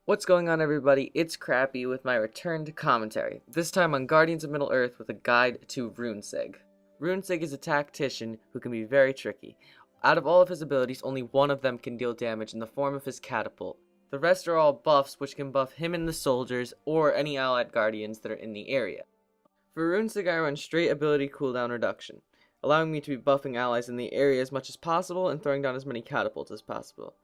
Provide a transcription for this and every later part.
What's going on, everybody? It's Crappy with my return to commentary, this time on Guardians of Middle-earth with a guide to Runsig. Runsig is a tactician who can be very tricky. Out of all of his abilities, only one of them can deal damage in the form of his catapult. The rest are all buffs which can buff him and the soldiers, or any allied guardians that are in the area. For Runsig, I run straight ability cooldown reduction, allowing me to be buffing allies in the area as much as possible and throwing down as many catapults as possible.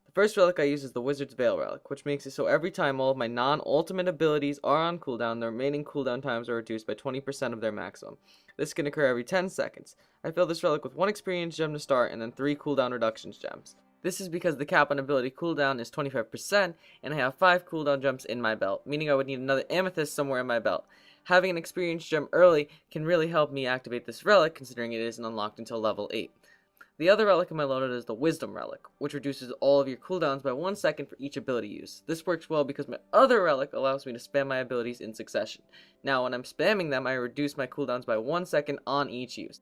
The first relic I use is the Wizard's Veil relic, which makes it so every time all of my non-ultimate abilities are on cooldown, the remaining cooldown times are reduced by 20% of their maximum. This can occur every 10 seconds. I fill this relic with 1 experience gem to start and then 3 cooldown reductions gems. This is because the cap on ability cooldown is 25% and I have 5 cooldown gems in my belt, meaning I would need another amethyst somewhere in my belt. Having an experience gem early can really help me activate this relic, considering it isn't unlocked until level 8. The other relic in my loadout is the Wisdom relic, which reduces all of your cooldowns by 1 second for each ability use. This works well because my other relic allows me to spam my abilities in succession. Now when I'm spamming them, I reduce my cooldowns by 1 second on each use.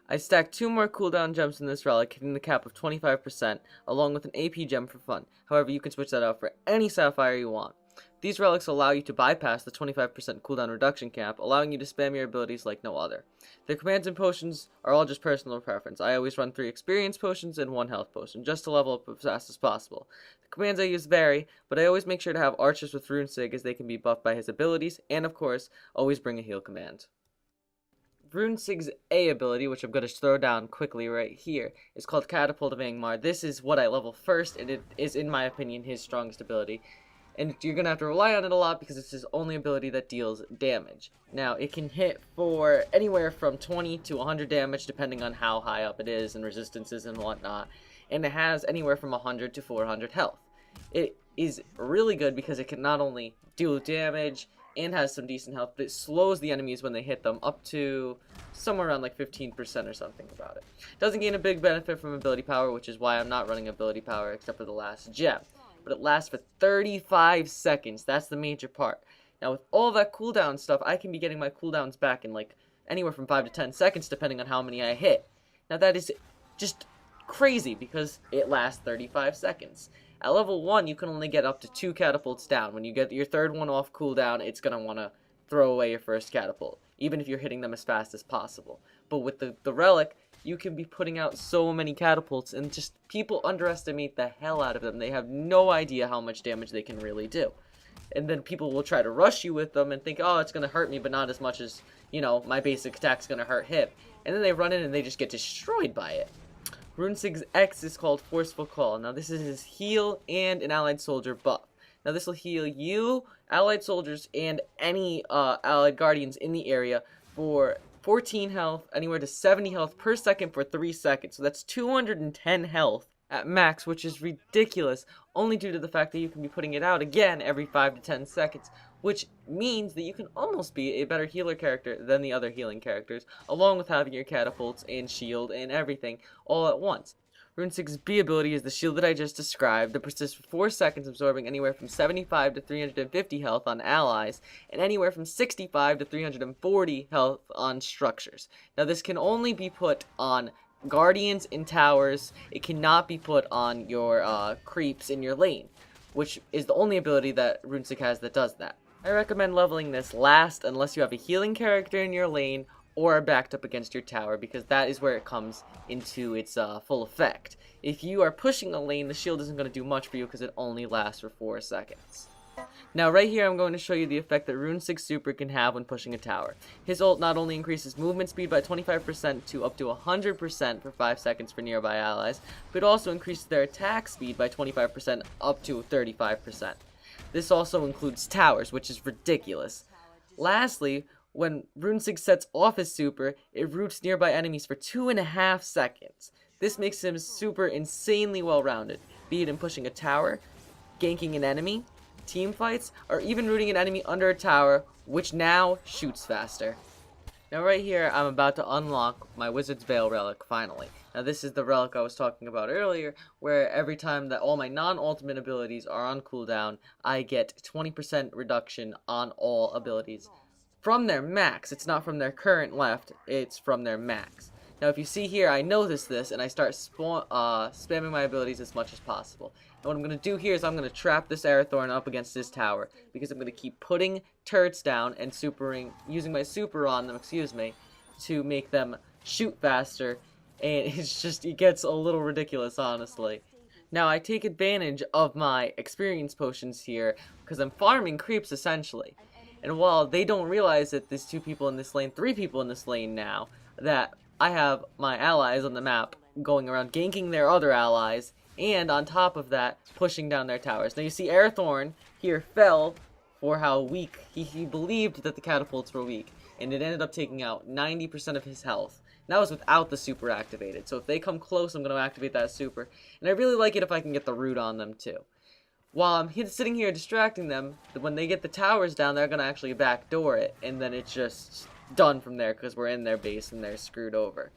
I stacked 2 more cooldown gems in this relic, hitting the cap of 25%, along with an AP gem for fun. However, you can switch that out for any sapphire you want. These relics allow you to bypass the 25% cooldown reduction cap, allowing you to spam your abilities like no other. Their commands and potions are all just personal preference. I always run 3 experience potions and 1 health potion, just to level up as fast as possible. The commands I use vary, but I always make sure to have archers with Runsig as they can be buffed by his abilities, and of course, always bring a heal command. Runsig's A ability, which I'm going to throw down quickly right here, is called Catapult of Angmar. This is what I level first, and it is, in my opinion, his strongest ability. And you're going to have to rely on it a lot because it's his only ability that deals damage. Now, it can hit for anywhere from 20 to 100 damage depending on how high up it is and resistances and whatnot. And it has anywhere from 100 to 400 health. It is really good because it can not only deal damage and has some decent health, but it slows the enemies when they hit them up to somewhere around like 15% or something about it. Doesn't gain a big benefit from ability power, which is why I'm not running ability power except for the last gem. But it lasts for 35 seconds. That's the major part. Now, with all that cooldown stuff, I can be getting my cooldowns back in like anywhere from 5 to 10 seconds, depending on how many I hit. Now, that is just crazy because it lasts 35 seconds. At level 1, you can only get up to 2 catapults down. When you get your third one off cooldown, it's going to want to throw away your first catapult, even if you're hitting them as fast as possible. But with the relic, you can be putting out so many catapults, and just people underestimate the hell out of them. They have no idea how much damage they can really do. And then people will try to rush you with them and think, oh, it's going to hurt me, but not as much as, you know, my basic attack's going to hurt him. And then they run in and they just get destroyed by it. Runsig's X is called Forceful Call. Now, this is his heal and an allied soldier buff. Now, this will heal you, allied soldiers, and any allied guardians in the area for 14 health, anywhere to 70 health per second for 3 seconds. So that's 210 health at max, which is ridiculous, only due to the fact that you can be putting it out again every 5 to 10 seconds, which means that you can almost be a better healer character than the other healing characters, along with having your catapults and shield and everything all at once. Runsig's B ability is the shield that I just described that persists for 4 seconds, absorbing anywhere from 75 to 350 health on allies, and anywhere from 65 to 340 health on structures. Now, this can only be put on guardians and towers. It cannot be put on your creeps in your lane, which is the only ability that Runsig has that does that. I recommend leveling this last unless you have a healing character in your lane or are backed up against your tower, because that is where it comes into its full effect. If you are pushing a lane, the shield isn't going to do much for you because it only lasts for 4 seconds. Now, right here, I'm going to show you the effect that Runsig's super can have when pushing a tower. His ult not only increases movement speed by 25% to up to 100% for 5 seconds for nearby allies, but also increases their attack speed by 25% up to 35%. This also includes towers, which is ridiculous. Lastly, when Runsig sets off his super, it roots nearby enemies for 2.5 seconds. This makes him super insanely well-rounded, be it in pushing a tower, ganking an enemy, team fights, or even rooting an enemy under a tower, which now shoots faster. Now right here, I'm about to unlock my Wizard's Veil relic, finally. Now this is the relic I was talking about earlier, where every time that all my non-ultimate abilities are on cooldown, I get 20% reduction on all abilities from their max. It's not from their current left, it's from their max. Now if you see here, I notice this and I start spamming my abilities as much as possible. And what I'm going to do here is I'm going to trap this Airthorn up against this tower, because I'm going to keep putting turrets down and using my super on them, to make them shoot faster, and it gets a little ridiculous, honestly. Now I take advantage of my experience potions here because I'm farming creeps essentially. And while they don't realize that there's 2 people in this lane, 3 people in this lane now, that I have my allies on the map going around ganking their other allies, and on top of that, pushing down their towers. Now you see Airthorn here fell for how weak, he believed that the catapults were weak, and it ended up taking out 90% of his health. And that was without the super activated, so if they come close, I'm going to activate that super. And I really like it if I can get the root on them too. While I'm sitting here distracting them, when they get the towers down, they're going to actually backdoor it, and then it's just done from there because we're in their base and they're screwed over.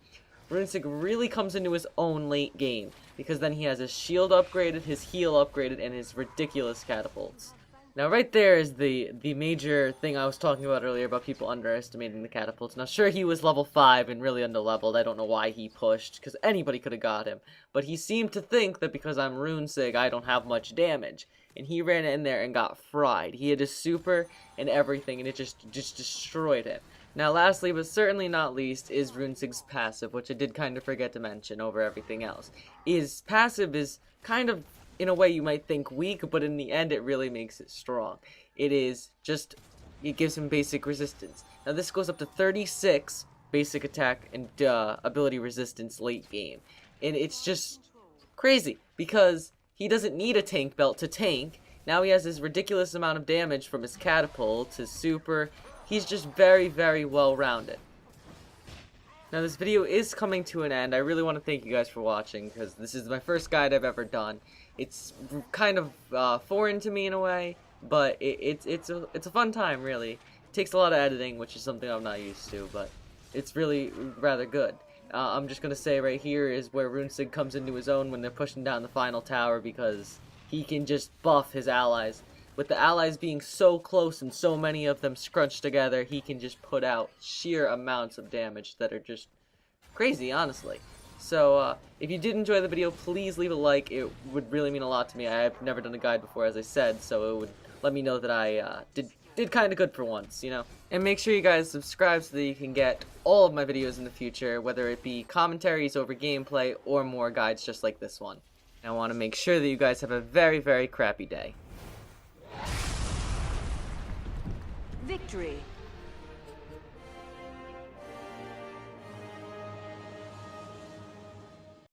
Runsig really comes into his own late game, because then he has his shield upgraded, his heal upgraded, and his ridiculous catapults. Now right there is the major thing I was talking about earlier about people underestimating the catapults. Now sure, he was level 5 and really underleveled. I don't know why he pushed, because anybody could have got him. But he seemed to think that because I'm Runsig, I don't have much damage. And he ran in there and got fried. He had his super and everything, and it just destroyed him. Now lastly, but certainly not least, is Runsig's passive, which I did kind of forget to mention over everything else. His passive is kind of, in a way you might think, weak, but in the end it really makes it strong. It gives him basic resistance. Now this goes up to 36 basic attack and ability resistance late game. And it's just crazy, because he doesn't need a tank belt to tank. Now he has this ridiculous amount of damage from his catapult, his super. He's just very, very well rounded. Now this video is coming to an end. I really want to thank you guys for watching, because this is my first guide I've ever done. It's kind of foreign to me in a way, but it's a fun time, really. It takes a lot of editing, which is something I'm not used to, but it's really rather good. I'm just gonna say right here is where Runsig comes into his own when they're pushing down the final tower, because he can just buff his allies. With the allies being so close and so many of them scrunched together, he can just put out sheer amounts of damage that are just crazy, honestly. So, if you did enjoy the video, please leave a like. It would really mean a lot to me. I've never done a guide before, as I said, so it would let me know that I did kind of good for once, you know? And make sure you guys subscribe so that you can get all of my videos in the future, whether it be commentaries over gameplay or more guides just like this one. And I want to make sure that you guys have a very, very crappy day. Victory.